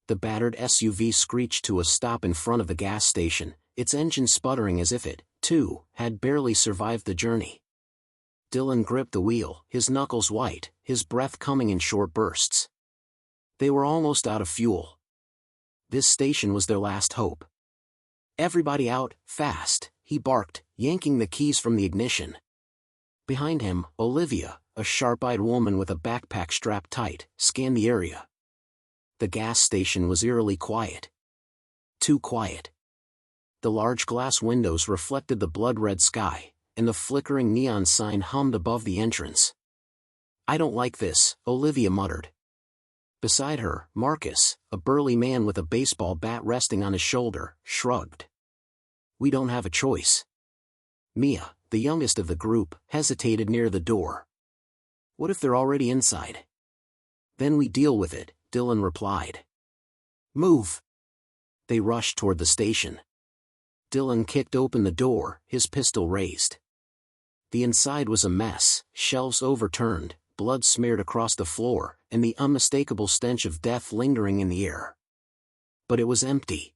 The battered SUV screeched to a stop in front of the gas station, its engine sputtering as if it, too, had barely survived the journey. Dylan gripped the wheel, his knuckles white, his breath coming in short bursts. They were almost out of fuel. This station was their last hope. "Everybody out, fast," he barked, yanking the keys from the ignition. Behind him, Olivia, a sharp-eyed woman with a backpack strapped tight, scanned the area. The gas station was eerily quiet. Too quiet. The large glass windows reflected the blood-red sky, and the flickering neon sign hummed above the entrance. "I don't like this," Olivia muttered. Beside her, Marcus, a burly man with a baseball bat resting on his shoulder, shrugged. "We don't have a choice." Mia, the youngest of the group, hesitated near the door. "What if they're already inside?" "Then we deal with it," Dylan replied. "Move." They rushed toward the station. Dylan kicked open the door, his pistol raised. The inside was a mess, shelves overturned, blood smeared across the floor, and the unmistakable stench of death lingering in the air. But it was empty.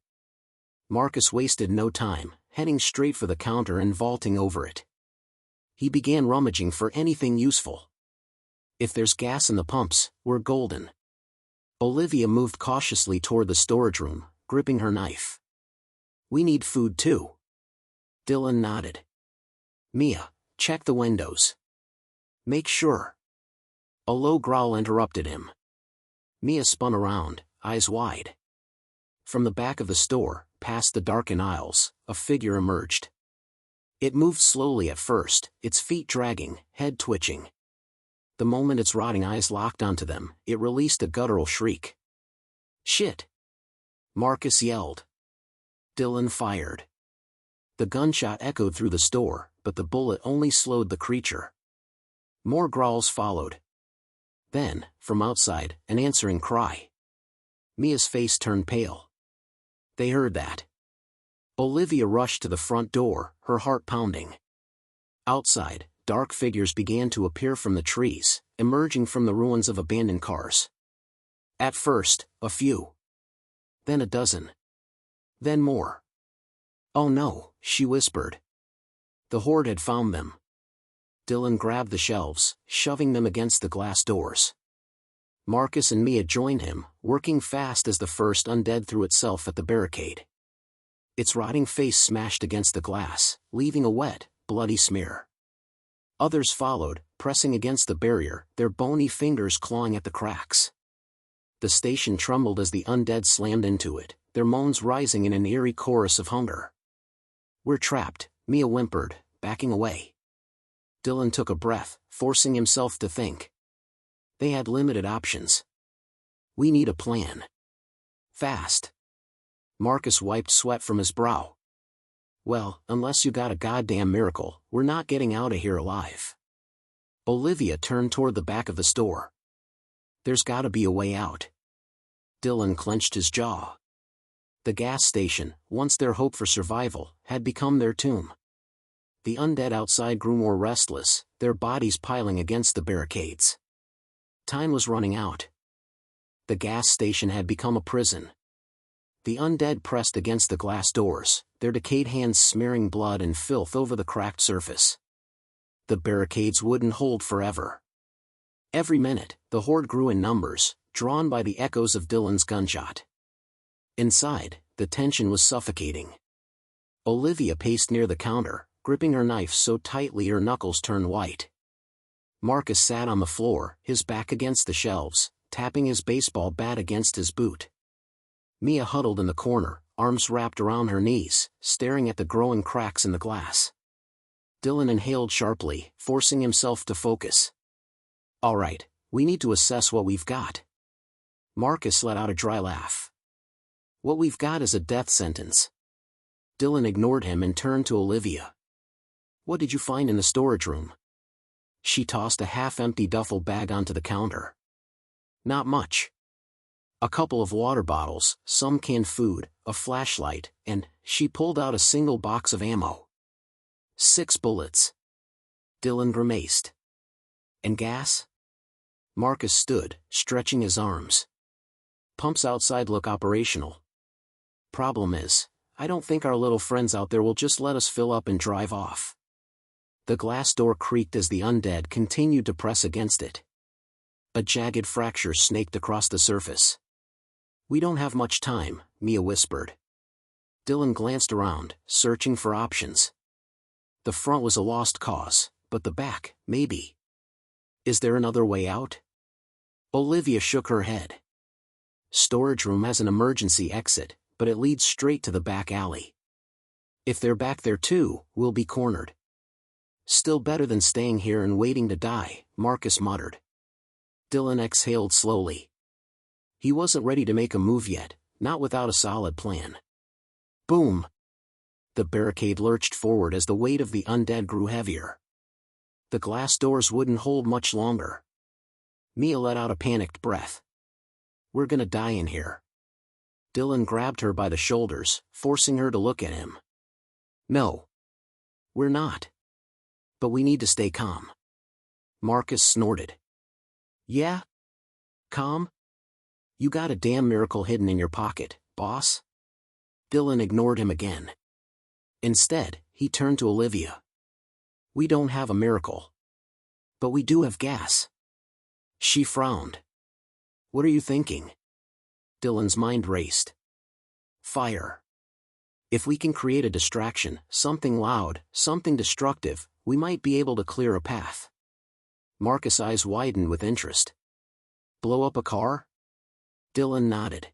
Marcus wasted no time, heading straight for the counter and vaulting over it. He began rummaging for anything useful. "If there's gas in the pumps, we're golden." Olivia moved cautiously toward the storage room, gripping her knife. "We need food too." Dylan nodded. "Mia, check the windows. Make sure." A low growl interrupted him. Mia spun around, eyes wide. From the back of the store, past the darkened aisles, a figure emerged. It moved slowly at first, its feet dragging, head twitching. The moment its rotting eyes locked onto them, it released a guttural shriek. "Shit!" Marcus yelled. Dylan fired. The gunshot echoed through the store, but the bullet only slowed the creature. More growls followed. Then, from outside, an answering cry. Mia's face turned pale. They heard that. Olivia rushed to the front door, her heart pounding. Outside, dark figures began to appear from the trees, emerging from the ruins of abandoned cars. At first, a few. Then a dozen. Then more. "Oh no," she whispered. The Horde had found them. Dylan grabbed the shelves, shoving them against the glass doors. Marcus and Mia joined him, working fast as the first undead threw itself at the barricade. Its rotting face smashed against the glass, leaving a wet, bloody smear. Others followed, pressing against the barrier, their bony fingers clawing at the cracks. The station trembled as the undead slammed into it, their moans rising in an eerie chorus of hunger. "We're trapped," Mia whimpered, backing away. Dylan took a breath, forcing himself to think. They had limited options. "We need a plan. Fast." Marcus wiped sweat from his brow. "Well, unless you got a goddamn miracle, we're not getting out of here alive." Olivia turned toward the back of the store. "There's gotta be a way out." Dylan clenched his jaw. The gas station, once their hope for survival, had become their tomb. The undead outside grew more restless, their bodies piling against the barricades. Time was running out. The gas station had become a prison. The undead pressed against the glass doors, their decayed hands smearing blood and filth over the cracked surface. The barricades wouldn't hold forever. Every minute, the Horde grew in numbers, drawn by the echoes of Dylan's gunshot. Inside, the tension was suffocating. Olivia paced near the counter, gripping her knife so tightly her knuckles turned white. Marcus sat on the floor, his back against the shelves, tapping his baseball bat against his boot. Mia huddled in the corner, arms wrapped around her knees, staring at the growing cracks in the glass. Dylan inhaled sharply, forcing himself to focus. "All right, we need to assess what we've got." Marcus let out a dry laugh. "What we've got is a death sentence." Dylan ignored him and turned to Olivia. "What did you find in the storage room?" She tossed a half-empty duffel bag onto the counter. "Not much. A couple of water bottles, some canned food, a flashlight, and," she pulled out a single box of ammo. 6 bullets. Dylan grimaced. "And gas?" Marcus stood, stretching his arms. Pumps outside look operational. Problem is, I don't think our little friends out there will just let us fill up and drive off. The glass door creaked as the undead continued to press against it. A jagged fracture snaked across the surface. We don't have much time, Mia whispered. Dylan glanced around, searching for options. The front was a lost cause, but the back, maybe. Is there another way out? Olivia shook her head. Storage room has an emergency exit, but it leads straight to the back alley. If they're back there too, we'll be cornered. Still better than staying here and waiting to die, Marcus muttered. Dylan exhaled slowly. He wasn't ready to make a move yet, not without a solid plan. Boom! The barricade lurched forward as the weight of the undead grew heavier. The glass doors wouldn't hold much longer. Mia let out a panicked breath. We're gonna die in here. Dylan grabbed her by the shoulders, forcing her to look at him. No. We're not. But we need to stay calm. Marcus snorted. Yeah? Calm? You got a damn miracle hidden in your pocket, boss? Dylan ignored him again. Instead, he turned to Olivia. We don't have a miracle. But we do have gas. She frowned. What are you thinking? Dylan's mind raced. Fire. If we can create a distraction, something loud, something destructive, we might be able to clear a path. Marcus' eyes widened with interest. Blow up a car? Dylan nodded.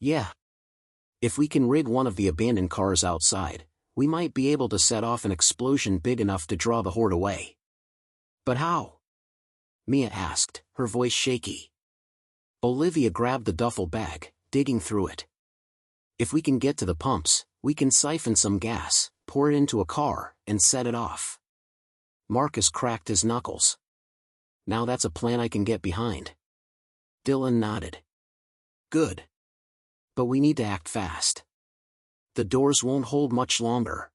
Yeah. If we can rig one of the abandoned cars outside, we might be able to set off an explosion big enough to draw the Horde away. But how? Mia asked, her voice shaky. Olivia grabbed the duffel bag, digging through it. If we can get to the pumps, we can siphon some gas, pour it into a car, and set it off. Marcus cracked his knuckles. Now that's a plan I can get behind. Dylan nodded. Good. But we need to act fast. The doors won't hold much longer.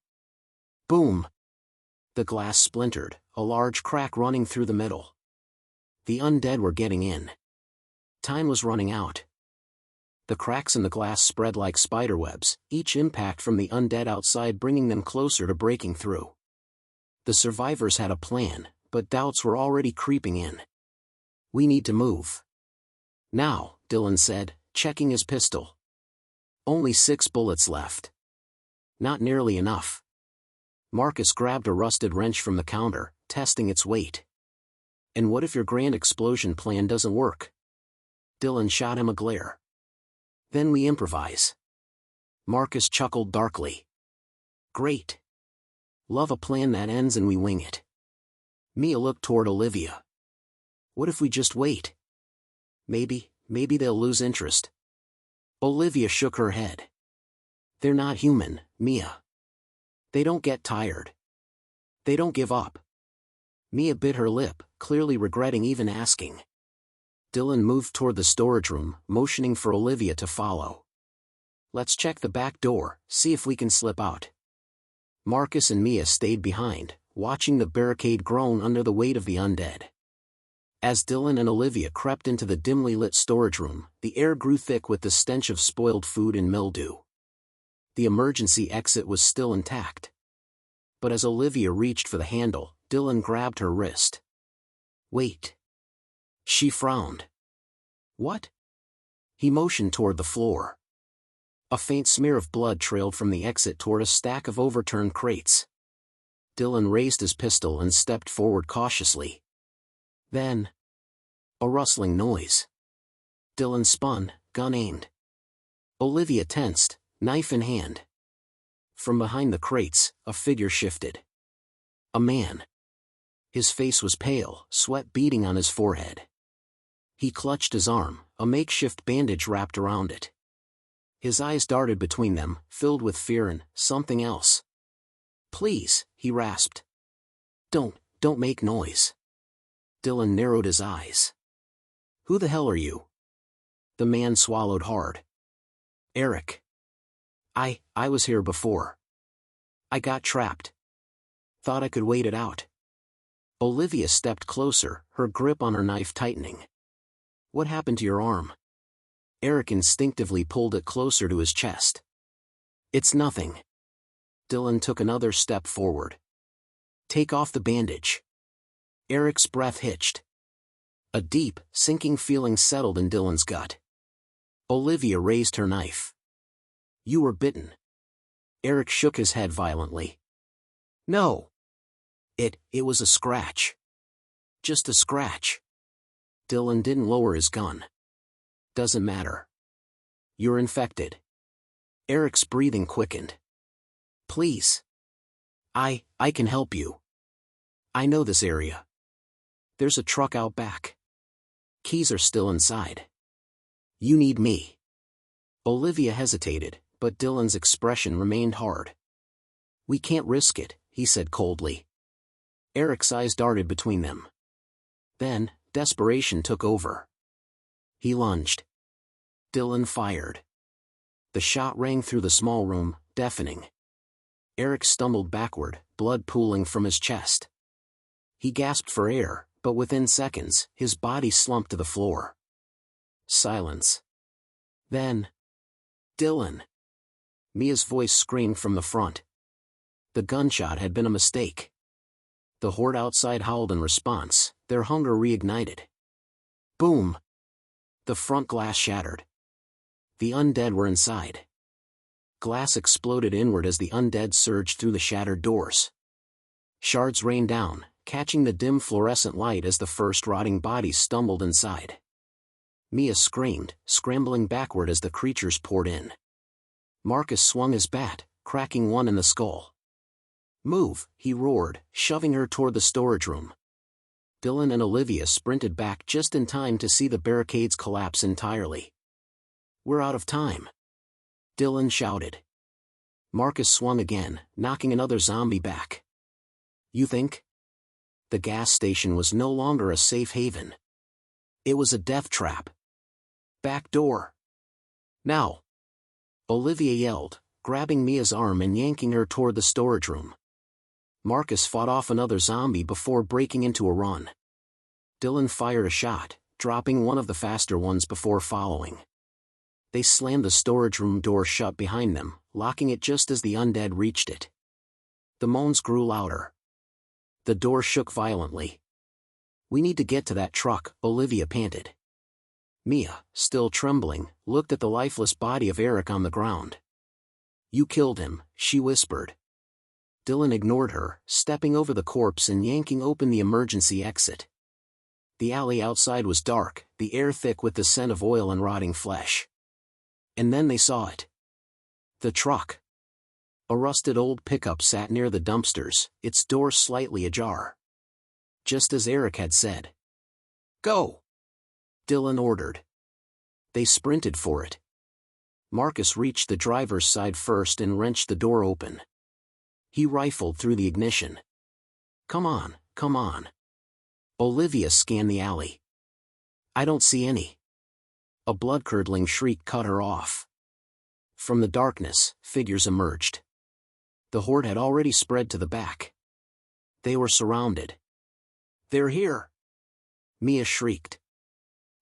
Boom! The glass splintered, a large crack running through the middle. The undead were getting in. Time was running out. The cracks in the glass spread like spiderwebs, each impact from the undead outside bringing them closer to breaking through. The survivors had a plan, but doubts were already creeping in. We need to move. Now, Dylan said, checking his pistol. Only 6 bullets left. Not nearly enough. Marcus grabbed a rusted wrench from the counter, testing its weight. And what if your grand explosion plan doesn't work? Dylan shot him a glare. Then we improvise. Marcus chuckled darkly. Great. Love a plan that ends and we wing it. Mia looked toward Olivia. What if we just wait? Maybe they'll lose interest. Olivia shook her head. They're not human, Mia. They don't get tired. They don't give up. Mia bit her lip, clearly regretting even asking. Dylan moved toward the storage room, motioning for Olivia to follow. Let's check the back door, see if we can slip out. Marcus and Mia stayed behind, watching the barricade groan under the weight of the undead. As Dylan and Olivia crept into the dimly lit storage room, the air grew thick with the stench of spoiled food and mildew. The emergency exit was still intact. But as Olivia reached for the handle, Dylan grabbed her wrist. Wait. She frowned. What? He motioned toward the floor. A faint smear of blood trailed from the exit toward a stack of overturned crates. Dylan raised his pistol and stepped forward cautiously. Then, a rustling noise. Dylan spun, gun aimed. Olivia tensed, knife in hand. From behind the crates, a figure shifted. A man. His face was pale, sweat beading on his forehead. He clutched his arm, a makeshift bandage wrapped around it. His eyes darted between them, filled with fear and something else. Please, he rasped. Don't make noise. Dylan narrowed his eyes. Who the hell are you? The man swallowed hard. Eric. I was here before. I got trapped. Thought I could wait it out. Olivia stepped closer, her grip on her knife tightening. What happened to your arm? Eric instinctively pulled it closer to his chest. It's nothing. Dylan took another step forward. Take off the bandage. Eric's breath hitched. A deep, sinking feeling settled in Dylan's gut. Olivia raised her knife. You were bitten. Eric shook his head violently. No. It was a scratch. Just a scratch. Dylan didn't lower his gun. Doesn't matter. You're infected. Eric's breathing quickened. Please. I can help you. I know this area. There's a truck out back. Keys are still inside. You need me. Olivia hesitated, but Dylan's expression remained hard. We can't risk it, he said coldly. Eric's eyes darted between them. Then, desperation took over. He lunged. Dylan fired. The shot rang through the small room, deafening. Eric stumbled backward, blood pooling from his chest. He gasped for air, but within seconds, his body slumped to the floor. Silence. Then, Dylan. Mia's voice screamed from the front. The gunshot had been a mistake. The horde outside howled in response, their hunger reignited. Boom! The front glass shattered. The undead were inside. Glass exploded inward as the undead surged through the shattered doors. Shards rained down, catching the dim fluorescent light as the first rotting bodies stumbled inside. Mia screamed, scrambling backward as the creatures poured in. Marcus swung his bat, cracking one in the skull. Move, he roared, shoving her toward the storage room. Dylan and Olivia sprinted back just in time to see the barricades collapse entirely. We're out of time. Dylan shouted. Marcus swung again, knocking another zombie back. You think? The gas station was no longer a safe haven. It was a death trap. Back door. Now! Olivia yelled, grabbing Mia's arm and yanking her toward the storage room. Marcus fought off another zombie before breaking into a run. Dylan fired a shot, dropping one of the faster ones before following. They slammed the storage room door shut behind them, locking it just as the undead reached it. The moans grew louder. The door shook violently. We need to get to that truck, Olivia panted. Mia, still trembling, looked at the lifeless body of Eric on the ground. You killed him, she whispered. Dylan ignored her, stepping over the corpse and yanking open the emergency exit. The alley outside was dark, the air thick with the scent of oil and rotting flesh. And then they saw it. The truck. A rusted old pickup sat near the dumpsters, its door slightly ajar. Just as Eric had said. Go! Dylan ordered. They sprinted for it. Marcus reached the driver's side first and wrenched the door open. He rifled through the ignition. Come on, come on. Olivia scanned the alley. I don't see any. A blood-curdling shriek cut her off. From the darkness, figures emerged. The horde had already spread to the back. They were surrounded. They're here! Mia shrieked.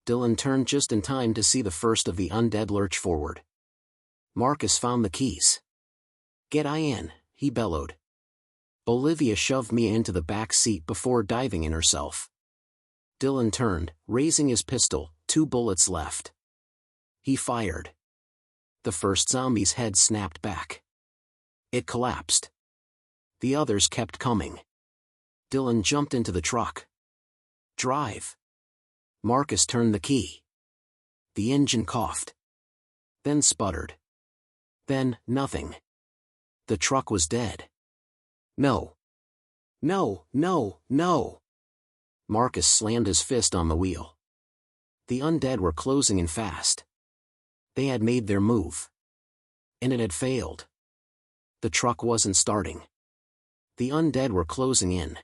Dylan turned just in time to see the first of the undead lurch forward. Marcus found the keys. Get in, he bellowed. Olivia shoved Mia into the back seat before diving in herself. Dylan turned, raising his pistol, 2 bullets left. He fired. The first zombie's head snapped back. It collapsed. The others kept coming. Dylan jumped into the truck. Drive. Marcus turned the key. The engine coughed. Then sputtered. Then, nothing. The truck was dead. No. No, no, no. Marcus slammed his fist on the wheel. The undead were closing in fast. They had made their move. And it had failed. The truck wasn't starting. The undead were closing in.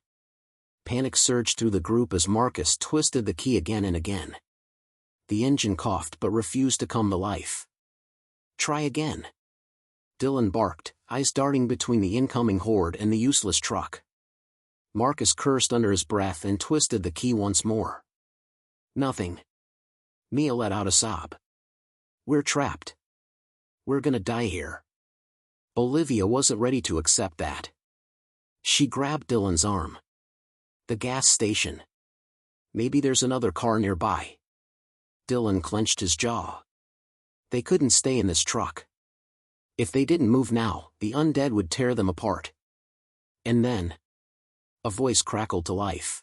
Panic surged through the group as Marcus twisted the key again and again. The engine coughed but refused to come to life. Try again. Dylan barked, eyes darting between the incoming horde and the useless truck. Marcus cursed under his breath and twisted the key once more. Nothing. Mia let out a sob. We're trapped. We're gonna die here. Olivia wasn't ready to accept that. She grabbed Dylan's arm. The gas station. Maybe there's another car nearby. Dylan clenched his jaw. They couldn't stay in this truck. If they didn't move now, the undead would tear them apart. And then, a voice crackled to life.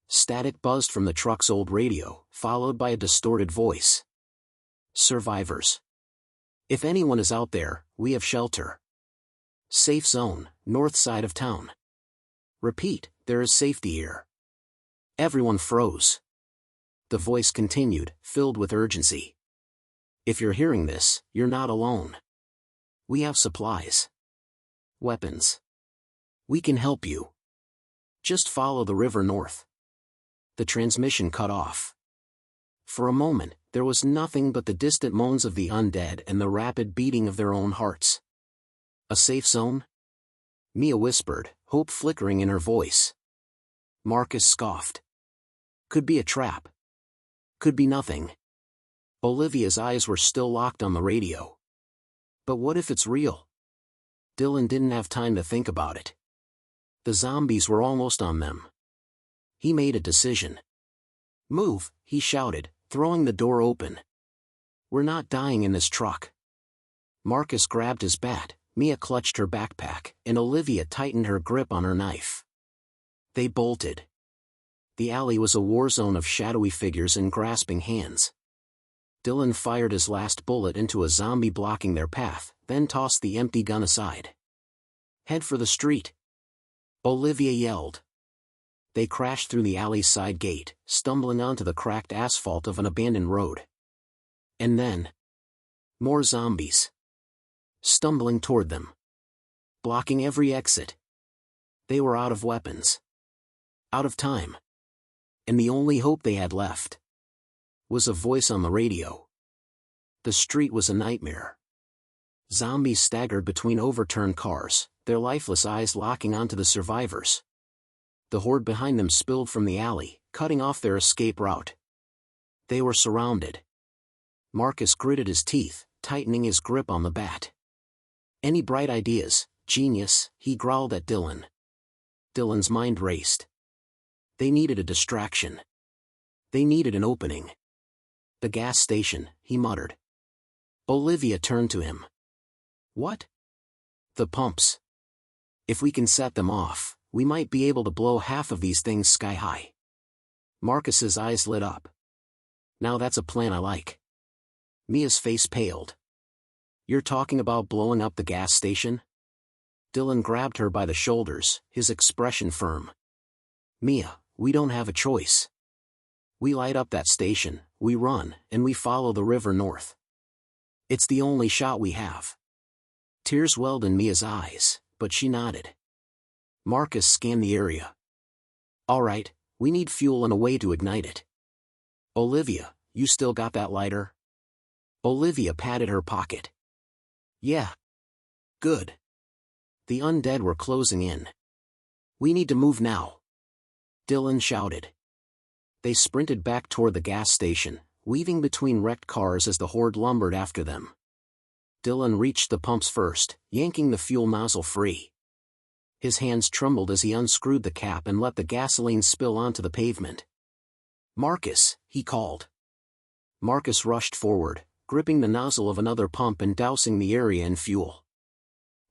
Static buzzed from the truck's old radio, followed by a distorted voice. Survivors. If anyone is out there, we have shelter. Safe zone, north side of town. Repeat, there is safety here. Everyone froze. The voice continued, filled with urgency. If you're hearing this, you're not alone. We have supplies. Weapons. We can help you. Just follow the river north. The transmission cut off. For a moment, there was nothing but the distant moans of the undead and the rapid beating of their own hearts. A safe zone? Mia whispered, hope flickering in her voice. Marcus scoffed. Could be a trap. Could be nothing. Olivia's eyes were still locked on the radio. But what if it's real? Dylan didn't have time to think about it. The zombies were almost on them. He made a decision. Move, he shouted, throwing the door open. We're not dying in this truck. Marcus grabbed his bat, Mia clutched her backpack, and Olivia tightened her grip on her knife. They bolted. The alley was a war zone of shadowy figures and grasping hands. Dylan fired his last bullet into a zombie blocking their path, then tossed the empty gun aside. Head for the street. Olivia yelled. They crashed through the alley's side gate, stumbling onto the cracked asphalt of an abandoned road. And then, more zombies. Stumbling toward them. Blocking every exit. They were out of weapons. Out of time. And the only hope they had left was a voice on the radio. The street was a nightmare. Zombies staggered between overturned cars, their lifeless eyes locking onto the survivors. The horde behind them spilled from the alley, cutting off their escape route. They were surrounded. Marcus gritted his teeth, tightening his grip on the bat. Any bright ideas, genius, he growled at Dylan. Dylan's mind raced. They needed a distraction. They needed an opening. The gas station, he muttered. Olivia turned to him. What? The pumps. If we can set them off, we might be able to blow half of these things sky high. Marcus's eyes lit up. Now that's a plan I like. Mia's face paled. You're talking about blowing up the gas station? Dylan grabbed her by the shoulders, his expression firm. Mia, we don't have a choice. We light up that station, we run, and we follow the river north. It's the only shot we have. Tears welled in Mia's eyes, but she nodded. Marcus scanned the area. All right, we need fuel and a way to ignite it. Olivia, you still got that lighter? Olivia patted her pocket. Yeah. Good. The undead were closing in. We need to move now. Dylan shouted. They sprinted back toward the gas station, weaving between wrecked cars as the horde lumbered after them. Dylan reached the pumps first, yanking the fuel nozzle free. His hands trembled as he unscrewed the cap and let the gasoline spill onto the pavement. Marcus, he called. Marcus rushed forward, gripping the nozzle of another pump and dousing the area in fuel.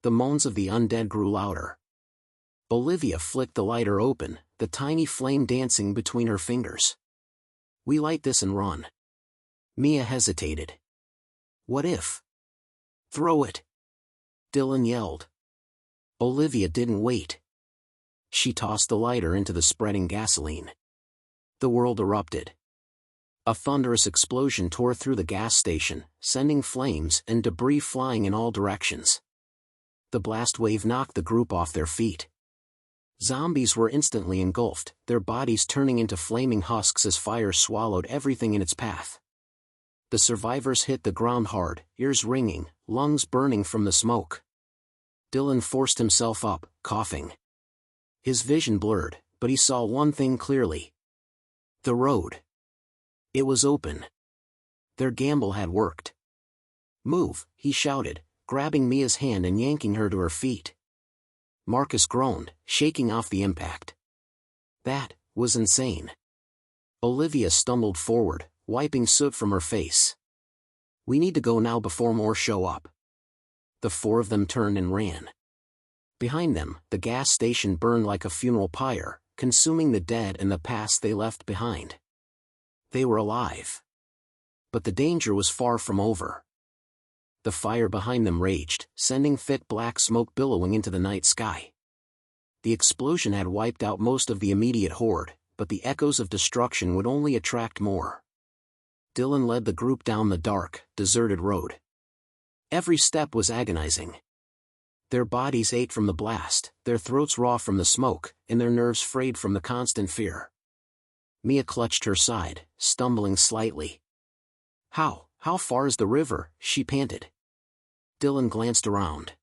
The moans of the undead grew louder. Olivia flicked the lighter open, the tiny flame dancing between her fingers. We light this and run. Mia hesitated. What if? Throw it! Dylan yelled. Olivia didn't wait. She tossed the lighter into the spreading gasoline. The world erupted. A thunderous explosion tore through the gas station, sending flames and debris flying in all directions. The blast wave knocked the group off their feet. Zombies were instantly engulfed, their bodies turning into flaming husks as fire swallowed everything in its path. The survivors hit the ground hard, ears ringing, lungs burning from the smoke. Dylan forced himself up, coughing. His vision blurred, but he saw one thing clearly. The road. It was open. Their gamble had worked. Move, he shouted, grabbing Mia's hand and yanking her to her feet. Marcus groaned, shaking off the impact. That was insane. Olivia stumbled forward, wiping soot from her face. We need to go now before more show up. The four of them turned and ran. Behind them, the gas station burned like a funeral pyre, consuming the dead and the past they left behind. They were alive. But the danger was far from over. The fire behind them raged, sending thick black smoke billowing into the night sky. The explosion had wiped out most of the immediate horde, but the echoes of destruction would only attract more. Dylan led the group down the dark, deserted road. Every step was agonizing. Their bodies ached from the blast, their throats raw from the smoke, and their nerves frayed from the constant fear. Mia clutched her side, stumbling slightly. How far is the river?" she panted. Dylan glanced around.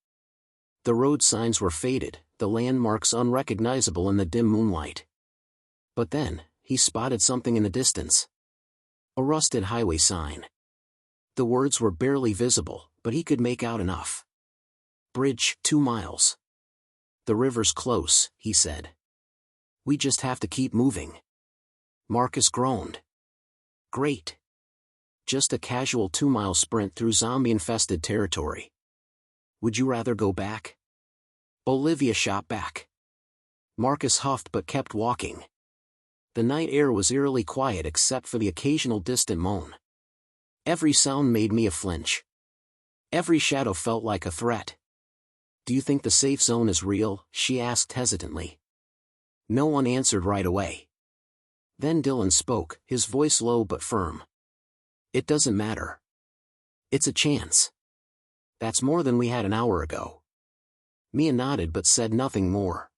The road signs were faded, the landmarks unrecognizable in the dim moonlight. But then, he spotted something in the distance. A rusted highway sign. The words were barely visible, but he could make out enough. "Bridge, 2 miles. The river's close," he said. "We just have to keep moving." Marcus groaned. "Great. Just a casual 2-mile sprint through zombie-infested territory. Would you rather go back?" Olivia shot back. Marcus huffed but kept walking. The night air was eerily quiet except for the occasional distant moan. Every sound made Mia flinch. Every shadow felt like a threat. "Do you think the safe zone is real?" she asked hesitantly. No one answered right away. Then Dylan spoke, his voice low but firm. "It doesn't matter. It's a chance. That's more than we had an hour ago." Mia nodded but said nothing more.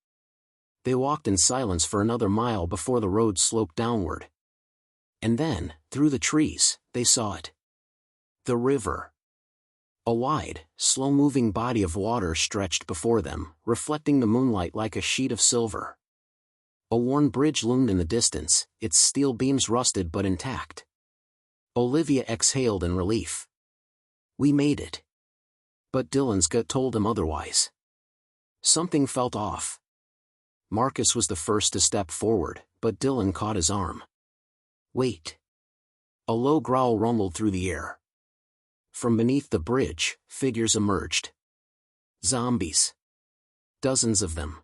They walked in silence for another mile before the road sloped downward. And then, through the trees, they saw it. The river. A wide, slow-moving body of water stretched before them, reflecting the moonlight like a sheet of silver. A worn bridge loomed in the distance, its steel beams rusted but intact. Olivia exhaled in relief. "We made it." But Dylan's gut told him otherwise. Something felt off. Marcus was the first to step forward, but Dylan caught his arm. "Wait." A low growl rumbled through the air. From beneath the bridge, figures emerged. Zombies. Dozens of them.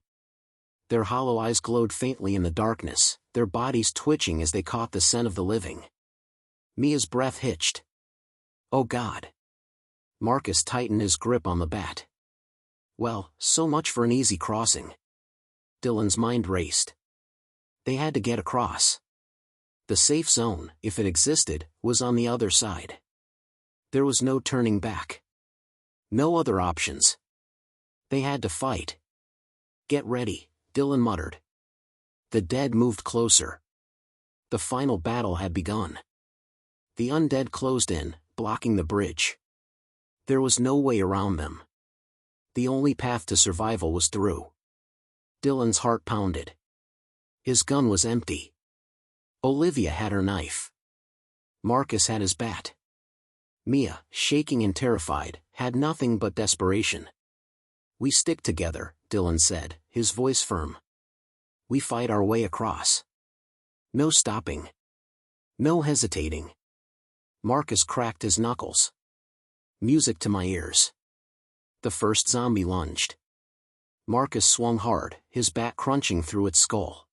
Their hollow eyes glowed faintly in the darkness, their bodies twitching as they caught the scent of the living. Mia's breath hitched. "Oh God." Marcus tightened his grip on the bat. Well, so much for an easy crossing. Dylan's mind raced. They had to get across. The safe zone, if it existed, was on the other side. There was no turning back. No other options. They had to fight. "Get ready," Dylan muttered. The dead moved closer. The final battle had begun. The undead closed in, blocking the bridge. There was no way around them. The only path to survival was through. Dylan's heart pounded. His gun was empty. Olivia had her knife. Marcus had his bat. Mia, shaking and terrified, had nothing but desperation. "We stick together," Dylan said, his voice firm. "We fight our way across. No stopping. No hesitating." Marcus cracked his knuckles. Music to my ears. The first zombie lunged. Marcus swung hard, his bat crunching through its skull.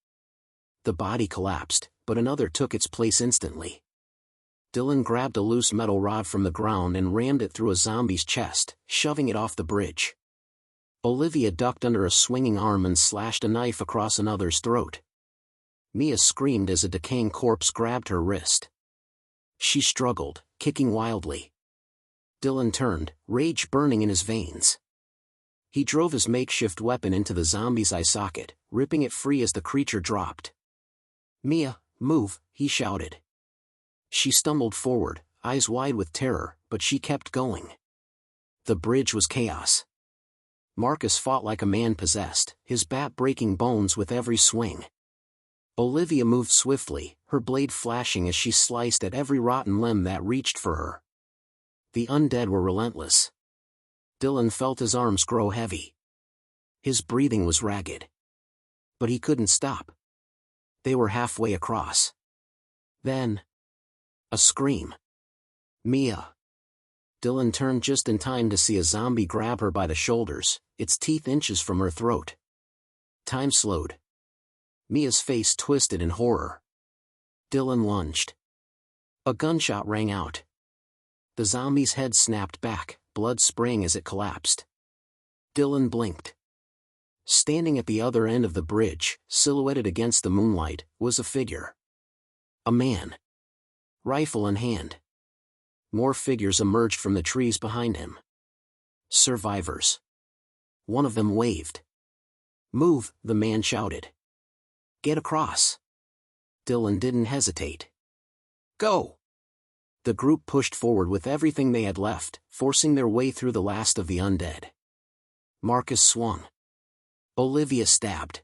The body collapsed, but another took its place instantly. Dylan grabbed a loose metal rod from the ground and rammed it through a zombie's chest, shoving it off the bridge. Olivia ducked under a swinging arm and slashed a knife across another's throat. Mia screamed as a decaying corpse grabbed her wrist. She struggled, kicking wildly. Dylan turned, rage burning in his veins. He drove his makeshift weapon into the zombie's eye socket, ripping it free as the creature dropped. "Mia, move," he shouted. She stumbled forward, eyes wide with terror, but she kept going. The bridge was chaos. Marcus fought like a man possessed, his bat breaking bones with every swing. Olivia moved swiftly, her blade flashing as she sliced at every rotten limb that reached for her. The undead were relentless. Dylan felt his arms grow heavy. His breathing was ragged. But he couldn't stop. They were halfway across. Then, a scream. Mia. Dylan turned just in time to see a zombie grab her by the shoulders, its teeth inches from her throat. Time slowed. Mia's face twisted in horror. Dylan lunged. A gunshot rang out. The zombie's head snapped back, blood spraying as it collapsed. Dylan blinked. Standing at the other end of the bridge, silhouetted against the moonlight, was a figure. A man. Rifle in hand. More figures emerged from the trees behind him. Survivors. One of them waved. "Move," the man shouted. "Get across." Dylan didn't hesitate. "Go!" The group pushed forward with everything they had left, forcing their way through the last of the undead. Marcus swung. Olivia stabbed.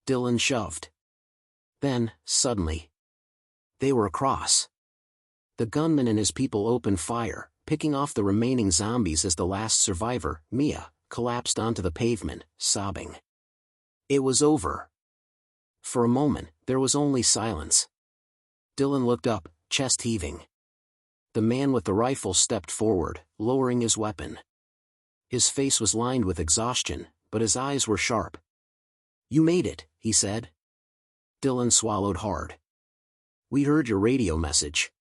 Dylan shoved. Then, suddenly, they were across. The gunman and his people opened fire, picking off the remaining zombies as the last survivor, Mia, collapsed onto the pavement, sobbing. It was over. For a moment, there was only silence. Dylan looked up, chest heaving. The man with the rifle stepped forward, lowering his weapon. His face was lined with exhaustion, but his eyes were sharp. "You made it," he said. Dylan swallowed hard. "We heard your radio message."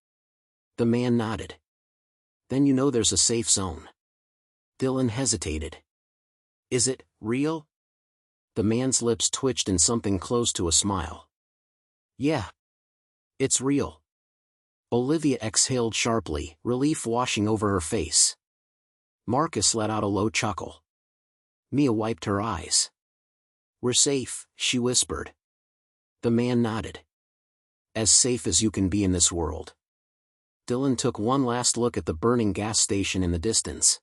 The man nodded. "Then you know there's a safe zone." Dylan hesitated. "Is it real?" The man's lips twitched in something close to a smile. "Yeah. It's real." Olivia exhaled sharply, relief washing over her face. Marcus let out a low chuckle. Mia wiped her eyes. "We're safe," she whispered. The man nodded. "As safe as you can be in this world." Dylan took one last look at the burning gas station in the distance.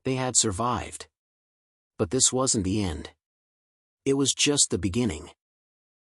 They had survived. But this wasn't the end. It was just the beginning.